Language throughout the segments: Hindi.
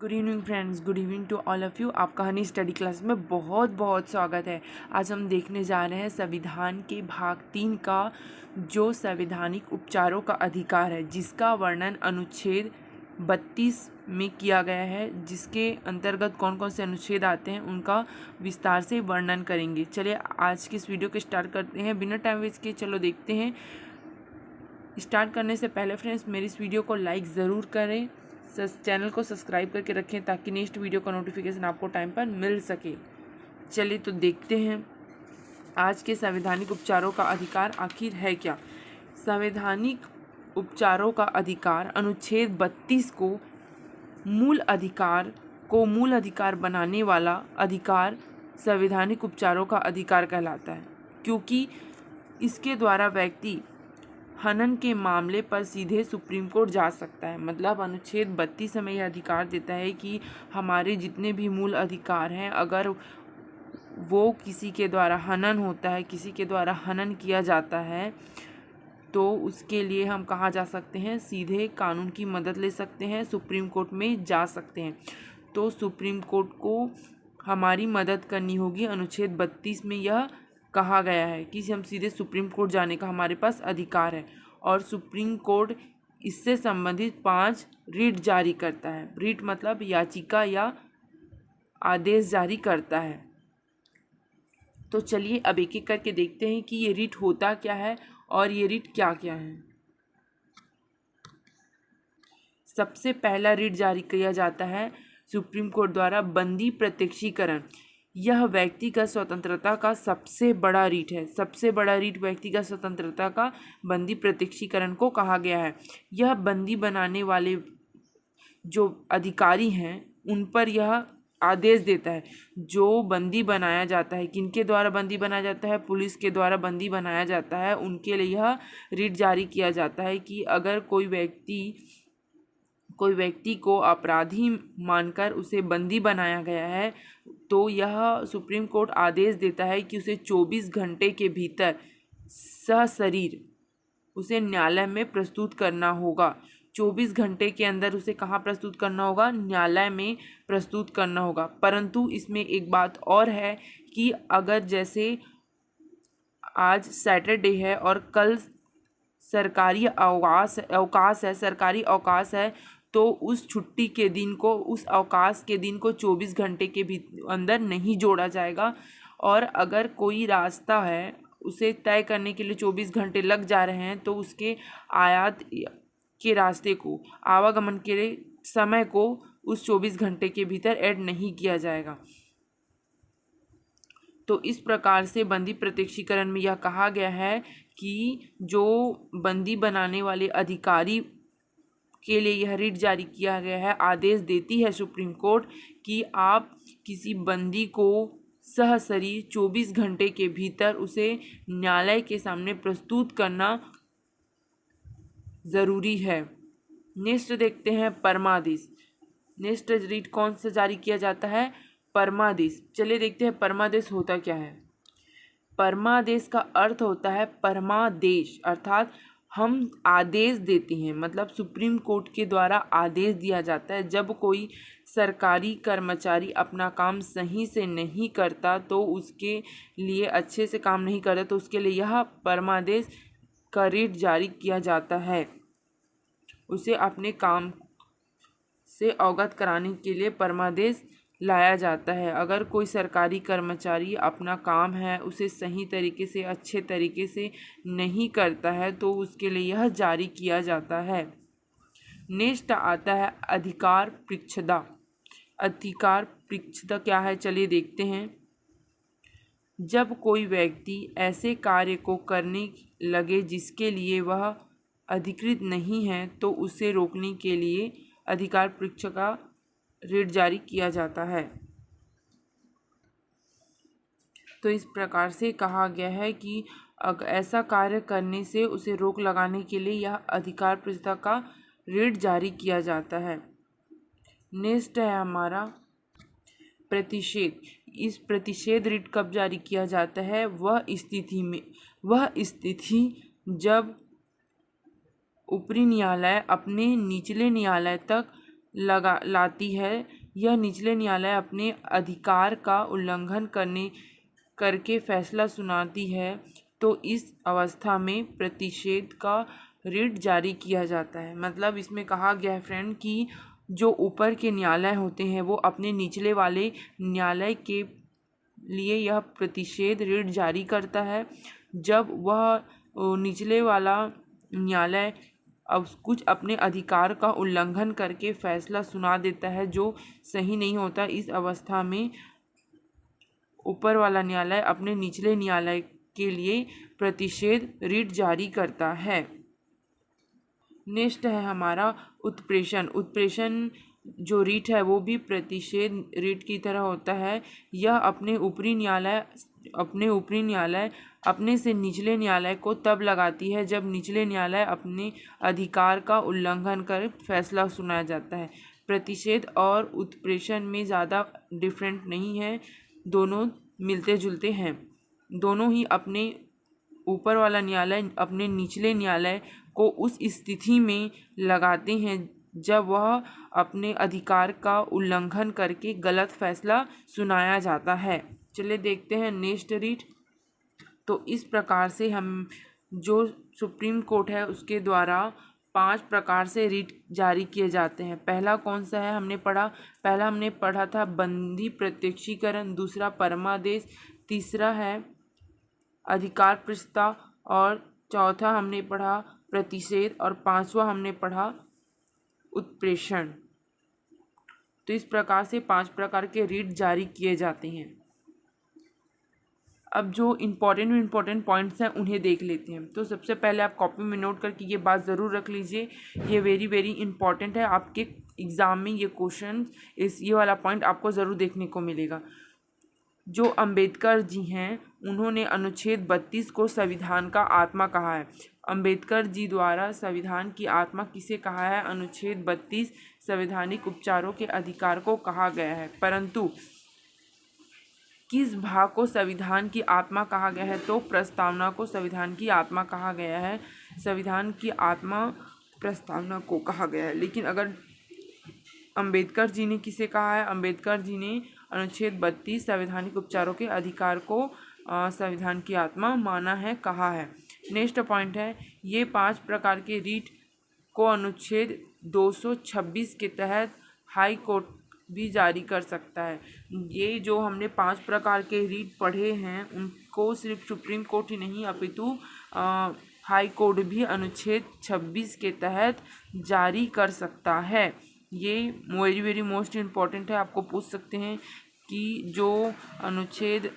Good evening friends, good evening to all of you. आपका हनी स्टडी क्लास में बहुत बहुत स्वागत है। आज हम देखने जा रहे हैं संविधान के भाग 3 का जो संवैधानिक उपचारों का अधिकार है, जिसका वर्णन अनुच्छेद 32 में किया गया है। जिसके अंतर्गत कौन कौन से अनुच्छेद आते हैं उनका विस्तार से वर्णन करेंगे। चलिए आज की इस वीडियो को स्टार्ट करते हैं बिना टाइम वेस्ट किए। चलो देखते हैं। स्टार्ट करने से पहले फ्रेंड्स मेरी इस वीडियो को लाइक ज़रूर करें, चैनल को सब्सक्राइब करके रखें ताकि नेक्स्ट वीडियो का नोटिफिकेशन आपको टाइम पर मिल सके। चलिए तो देखते हैं आज के संवैधानिक उपचारों का अधिकार आखिर है क्या। संवैधानिक उपचारों का अधिकार अनुच्छेद 32 को मूल अधिकार बनाने वाला अधिकार संवैधानिक उपचारों का अधिकार कहलाता है, क्योंकि इसके द्वारा व्यक्ति हनन के मामले पर सीधे सुप्रीम कोर्ट जा सकता है। मतलब अनुच्छेद 32 हमें यह अधिकार देता है कि हमारे जितने भी मूल अधिकार हैं, अगर वो किसी के द्वारा हनन होता है, किसी के द्वारा हनन किया जाता है, तो उसके लिए हम कहाँ जा सकते हैं? सीधे कानून की मदद ले सकते हैं, सुप्रीम कोर्ट में जा सकते हैं। तो सुप्रीम कोर्ट को हमारी मदद करनी होगी। अनुच्छेद 32 में यह कहा गया है कि हम सीधे सुप्रीम कोर्ट जाने का हमारे पास अधिकार है। और सुप्रीम कोर्ट इससे संबंधित 5 रिट जारी करता है। रिट मतलब याचिका या आदेश जारी करता है। तो चलिए अब एक एक करके देखते हैं कि ये रिट होता क्या है और ये रिट क्या क्या है। सबसे पहला रिट जारी किया जाता है सुप्रीम कोर्ट द्वारा बंदी प्रत्यक्षीकरण। यह व्यक्तिगत स्वतंत्रता का सबसे बड़ा रीट है। सबसे बड़ा रीट व्यक्तिगत स्वतंत्रता का बंदी प्रत्यक्षीकरण को कहा गया है। यह बंदी बनाने वाले जो अधिकारी हैं उन पर यह आदेश देता है। जो बंदी बनाया जाता है, किनके द्वारा बंदी बनाया जाता है? पुलिस के द्वारा बंदी बनाया जाता है। उनके लिए यह रीट जारी किया जाता है कि अगर कोई व्यक्ति को अपराधी मानकर उसे बंदी बनाया गया है, तो यह सुप्रीम कोर्ट आदेश देता है कि उसे 24 घंटे के भीतर सशरीर उसे न्यायालय में प्रस्तुत करना होगा। 24 घंटे के अंदर उसे कहाँ प्रस्तुत करना होगा? न्यायालय में प्रस्तुत करना होगा। परंतु इसमें एक बात और है कि अगर जैसे आज सैटरडे है और कल सरकारी अवकाश है, तो उस छुट्टी के दिन को, उस अवकाश के दिन को 24 घंटे के भी अंदर नहीं जोड़ा जाएगा। और अगर कोई रास्ता है उसे तय करने के लिए 24 घंटे लग जा रहे हैं, तो उसके आयात के रास्ते को, आवागमन के समय को उस 24 घंटे के भीतर ऐड नहीं किया जाएगा। तो इस प्रकार से बंदी प्रत्यक्षीकरण में यह कहा गया है कि जो बंदी बनाने वाले अधिकारी के लिए यह रिट जारी किया गया है, आदेश देती है सुप्रीम कोर्ट कि आप किसी बंदी को सशरीर 24 घंटे के भीतर उसे न्यायालय के सामने प्रस्तुत करना ज़रूरी है। नेक्स्ट देखते हैं परमादेश। नेक्स्ट रिट कौन सा जारी किया जाता है? परमादेश। चलिए देखते हैं परमादेश होता क्या है। परमादेश का अर्थ होता है परमादेश, अर्थात हम आदेश देते हैं। मतलब सुप्रीम कोर्ट के द्वारा आदेश दिया जाता है। जब कोई सरकारी कर्मचारी अपना काम सही से नहीं करता, तो उसके लिए अच्छे से काम नहीं करता, तो उसके लिए यह परमादेश का रिट जारी किया जाता है। उसे अपने काम से अवगत कराने के लिए परमादेश लाया जाता है। अगर कोई सरकारी कर्मचारी अपना काम है उसे सही तरीके से, अच्छे तरीके से नहीं करता है, तो उसके लिए यह जारी किया जाता है। नेक्स्ट आता है अधिकार पृच्छदा। अधिकार पृच्छदा क्या है? चलिए देखते हैं। जब कोई व्यक्ति ऐसे कार्य को करने लगे जिसके लिए वह अधिकृत नहीं है, तो उसे रोकने के लिए अधिकार पृच्छदा का रिट जारी किया जाता है। तो इस प्रकार से कहा गया है कि अगर ऐसा कार्य करने से उसे रोक लगाने के लिए यह अधिकार पृच्छदा का रिट जारी किया जाता है। नेक्स्ट है हमारा प्रतिषेध। इस प्रतिषेध रिट कब जारी किया जाता है? वह स्थिति जब ऊपरी न्यायालय अपने निचले न्यायालय तक लाती है। यह निचले न्यायालय अपने अधिकार का उल्लंघन करके फैसला सुनाती है तो इस अवस्था में प्रतिषेध का रिट जारी किया जाता है। मतलब इसमें कहा गया है फ्रेंड कि जो ऊपर के न्यायालय होते हैं वो अपने निचले वाले न्यायालय के लिए यह प्रतिषेध रिट जारी करता है। जब वह निचले वाला न्यायालय अब कुछ अपने अधिकार का उल्लंघन करके फैसला सुना देता है जो सही नहीं होता, इस अवस्था में ऊपर वाला न्यायालय अपने निचले न्यायालय के लिए प्रतिषेध रिट जारी करता है। नेक्स्ट है हमारा उत्प्रेषण। उत्प्रेषण जो रिट है वो भी प्रतिषेध रिट की तरह होता है। यह अपने ऊपरी न्यायालय अपने से निचले न्यायालय को तब लगाती है जब निचले न्यायालय अपने अधिकार का उल्लंघन कर फैसला सुनाया जाता है। प्रतिषेध और उत्प्रेषण में ज़्यादा डिफरेंट नहीं है, दोनों मिलते जुलते हैं। दोनों ही अपने ऊपर वाला न्यायालय अपने निचले न्यायालय को उस स्थिति में लगाते हैं जब वह अपने अधिकार का उल्लंघन करके गलत फैसला सुनाया जाता है। चलिए देखते हैं नेक्स्ट रिट। तो इस प्रकार से हम जो सुप्रीम कोर्ट है उसके द्वारा 5 प्रकार से रिट जारी किए जाते हैं। पहला कौन सा है पहला हमने पढ़ा था बंदी प्रत्यक्षीकरण, दूसरा परमादेश, तीसरा है अधिकार प्रस्ताव और चौथा हमने पढ़ा प्रतिषेध और पांचवा हमने पढ़ा उत्प्रेषण। तो इस प्रकार से 5 प्रकार के रिट जारी किए जाते हैं। अब जो इम्पॉर्टेंट पॉइंट्स हैं उन्हें देख लेते हैं। तो सबसे पहले आप कॉपी में नोट करके ये बात ज़रूर रख लीजिए, ये वेरी इंपॉर्टेंट है। आपके एग्ज़ाम में ये क्वेश्चन ये वाला पॉइंट आपको ज़रूर देखने को मिलेगा। जो अंबेडकर जी हैं उन्होंने अनुच्छेद 32 को संविधान का आत्मा कहा है। अंबेडकर जी द्वारा संविधान की आत्मा किसे कहा है? अनुच्छेद 32 संवैधानिक उपचारों के अधिकार को कहा गया है। परंतु किस भाग को संविधान की आत्मा कहा गया है? तो प्रस्तावना को संविधान की आत्मा कहा गया है। संविधान की आत्मा प्रस्तावना को कहा गया है। लेकिन अगर अंबेडकर जी ने किसे कहा है? अंबेडकर जी ने अनुच्छेद 32 संवैधानिक उपचारों के अधिकार को संविधान की आत्मा माना है, कहा है। नेक्स्ट पॉइंट है ये 5 प्रकार के रीट को अनुच्छेद 226 के तहत हाई कोर्ट भी जारी कर सकता है। ये जो हमने 5 प्रकार के रीट पढ़े हैं उनको सिर्फ सुप्रीम कोर्ट ही नहीं अपितु हाई कोर्ट भी अनुच्छेद 26 के तहत जारी कर सकता है। ये वेरी मोस्ट इम्पॉर्टेंट है। आपको पूछ सकते हैं कि जो अनुच्छेद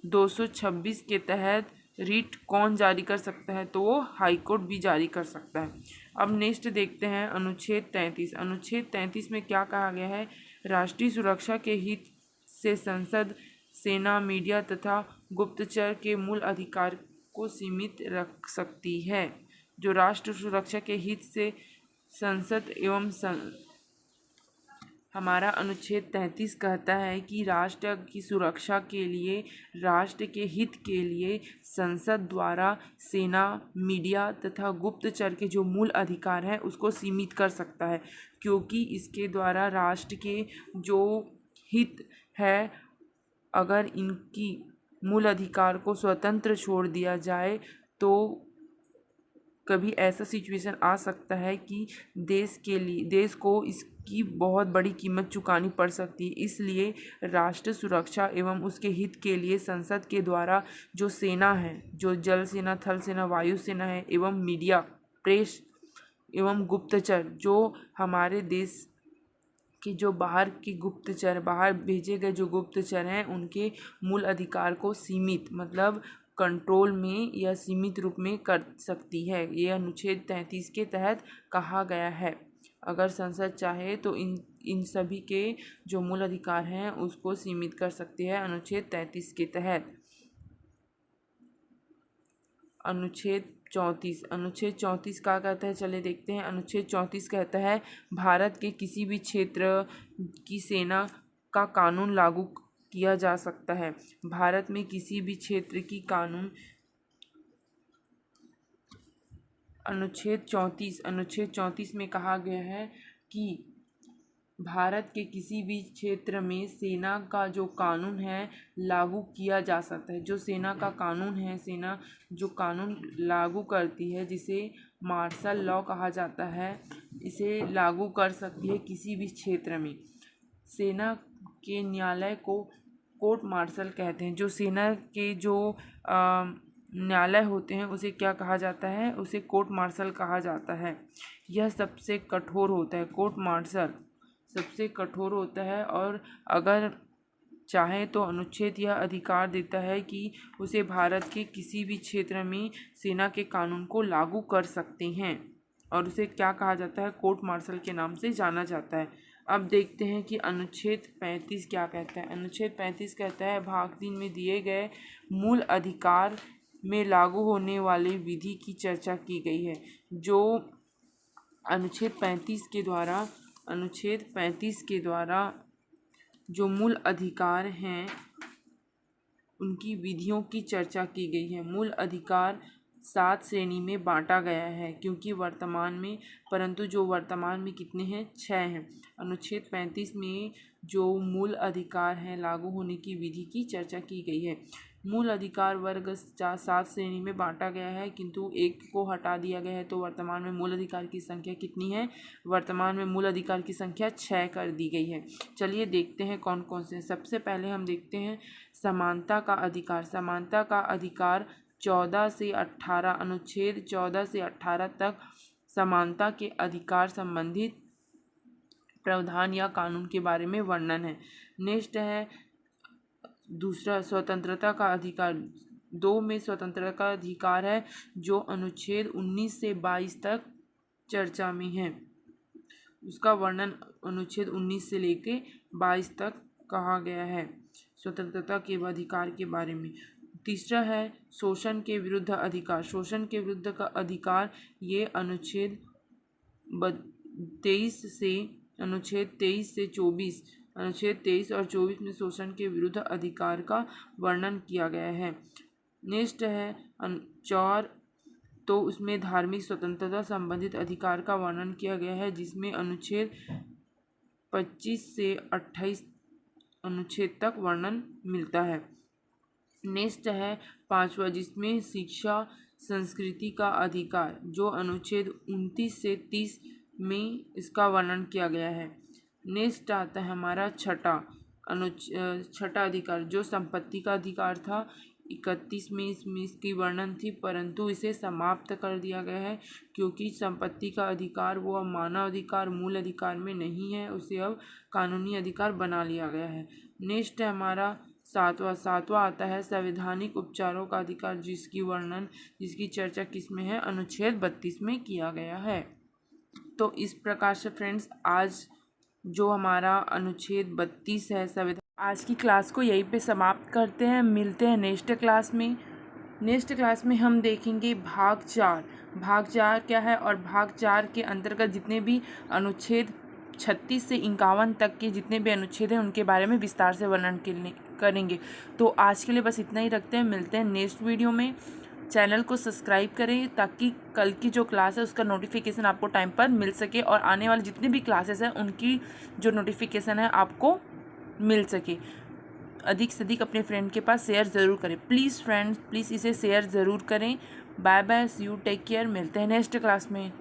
226 के तहत रीट कौन जारी कर सकता है? तो वो हाई कोर्ट भी जारी कर सकता है। अब नेक्स्ट देखते हैं अनुच्छेद 33। अनुच्छेद 33 में क्या कहा गया है? राष्ट्रीय सुरक्षा के हित से संसद, सेना, मीडिया तथा गुप्तचर के मूल अधिकार को सीमित रख सकती है। जो राष्ट्र सुरक्षा के हित से संसद एवं हमारा अनुच्छेद 33 कहता है कि राष्ट्र की सुरक्षा के लिए, राष्ट्र के हित के लिए संसद द्वारा सेना, मीडिया तथा गुप्तचर के जो मूल अधिकार हैं उसको सीमित कर सकता है, क्योंकि इसके द्वारा राष्ट्र के जो हित है, अगर इनकी मूल अधिकार को स्वतंत्र छोड़ दिया जाए तो कभी ऐसा सिचुएशन आ सकता है कि देश को इसकी बहुत बड़ी कीमत चुकानी पड़ सकती है। इसलिए राष्ट्र सुरक्षा एवं उसके हित के लिए संसद के द्वारा जो सेना है, जो जल सेना, थल सेना, वायु सेना है, एवं मीडिया, प्रेस एवं गुप्तचर, जो हमारे देश कि जो बाहर भेजे गए जो गुप्तचर हैं उनके मूल अधिकार को सीमित मतलब कंट्रोल में या सीमित रूप में कर सकती है। ये अनुच्छेद 33 के तहत कहा गया है। अगर संसद चाहे तो इन सभी के जो मूल अधिकार हैं उसको सीमित कर सकती है अनुच्छेद 33 के तहत। अनुच्छेद 34 क्या कहता है? चले देखते हैं। अनुच्छेद 34 कहता है भारत के किसी भी क्षेत्र की सेना का कानून लागू किया जा सकता है। भारत में किसी भी क्षेत्र की कानून अनुच्छेद 34 में कहा गया है कि भारत के किसी भी क्षेत्र में सेना का जो कानून है लागू किया जा सकता है। जो सेना का कानून है, सेना जो कानून लागू करती है, जिसे मार्शल लॉ कहा जाता है, इसे लागू कर सकती है किसी भी क्षेत्र में। सेना के न्यायालय को कोर्ट मार्शल कहते हैं। जो सेना के जो न्यायालय होते हैं उसे क्या कहा जाता है? उसे कोर्ट मार्शल कहा जाता है। यह सबसे कठोर होता है। कोर्ट मार्शल सबसे कठोर होता है और अगर चाहे तो अनुच्छेद यह अधिकार देता है कि उसे भारत के किसी भी क्षेत्र में सेना के कानून को लागू कर सकते हैं और उसे क्या कहा जाता है? कोर्ट मार्शल के नाम से जाना जाता है। अब देखते हैं कि अनुच्छेद 35 क्या कहता है। अनुच्छेद 35 कहता है भाग 3 में दिए गए मूल अधिकार में लागू होने वाले विधि की चर्चा की गई है। जो अनुच्छेद 35 के द्वारा जो मूल अधिकार हैं उनकी विधियों की चर्चा की गई है। मूल अधिकार 7 श्रेणी में बांटा गया है क्योंकि वर्तमान में कितने हैं? 6 हैं। अनुच्छेद 35 में जो मूल अधिकार हैं लागू होने की विधि की चर्चा की गई है। मूल अधिकार वर्ग 7 श्रेणी में बांटा गया है किंतु एक को हटा दिया गया है, तो वर्तमान में मूल अधिकार की संख्या कितनी है? वर्तमान में मूल अधिकार की संख्या 6 कर दी गई है। चलिए देखते हैं कौन कौन से। सबसे पहले हम देखते हैं समानता का अधिकार। समानता का अधिकार 14 से 18, अनुच्छेद 14 से 18 तक समानता के अधिकार संबंधित प्रावधान या कानून के बारे में वर्णन है। नेक्स्ट है दूसरा स्वतंत्रता का अधिकार। 2 में स्वतंत्रता का अधिकार है जो अनुच्छेद 19 से 22 तक चर्चा में है। उसका वर्णन अनुच्छेद 19 से लेके 22 तक कहा गया है स्वतंत्रता के अधिकार के बारे में। तीसरा है शोषण के विरुद्ध अधिकार। शोषण के विरुद्ध का अधिकार ये अनुच्छेद 23 से 24, अनुच्छेद 23 और 24 में शोषण के विरुद्ध अधिकार का वर्णन किया गया है। नेक्स्ट है 4, तो उसमें धार्मिक स्वतंत्रता संबंधित अधिकार का वर्णन किया गया है जिसमें अनुच्छेद 25 से 28 अनुच्छेद तक वर्णन मिलता है। नेक्स्ट है 5वां जिसमें शिक्षा संस्कृति का अधिकार, जो अनुच्छेद 29 से 30 में इसका वर्णन किया गया है। नेक्स्ट आता है हमारा छठा अधिकार जो संपत्ति का अधिकार था। 31 में इसकी वर्णन थी परंतु इसे समाप्त कर दिया गया है क्योंकि संपत्ति का अधिकार वो अब मानव अधिकार मूल अधिकार में नहीं है, उसे अब कानूनी अधिकार बना लिया गया है। नेक्स्ट है हमारा सातवां आता है संवैधानिक उपचारों का अधिकार जिसकी चर्चा किसमें है? अनुच्छेद 32 में किया गया है। तो इस प्रकार से फ्रेंड्स आज जो हमारा अनुच्छेद 32 है संविधान, आज की क्लास को यहीं पे समाप्त करते हैं। मिलते हैं नेक्स्ट क्लास में। नेक्स्ट क्लास में हम देखेंगे भाग 4। भाग 4 क्या है और भाग 4 के अंतर्गत जितने भी अनुच्छेद 36 से 51 तक के जितने भी अनुच्छेद हैं उनके बारे में विस्तार से वर्णन करेंगे। तो आज के लिए बस इतना ही रखते हैं। मिलते हैं नेक्स्ट वीडियो में। चैनल को सब्सक्राइब करें ताकि कल की जो क्लास है उसका नोटिफिकेशन आपको टाइम पर मिल सके और आने वाली जितनी भी क्लासेस हैं उनकी जो नोटिफिकेशन है आपको मिल सके। अधिक से अधिक अपने फ्रेंड के पास शेयर ज़रूर करें। प्लीज़ फ्रेंड्स, प्लीज़ इसे शेयर ज़रूर करें। Bye bye, see you, take care. मिलते हैं नेक्स्ट क्लास में।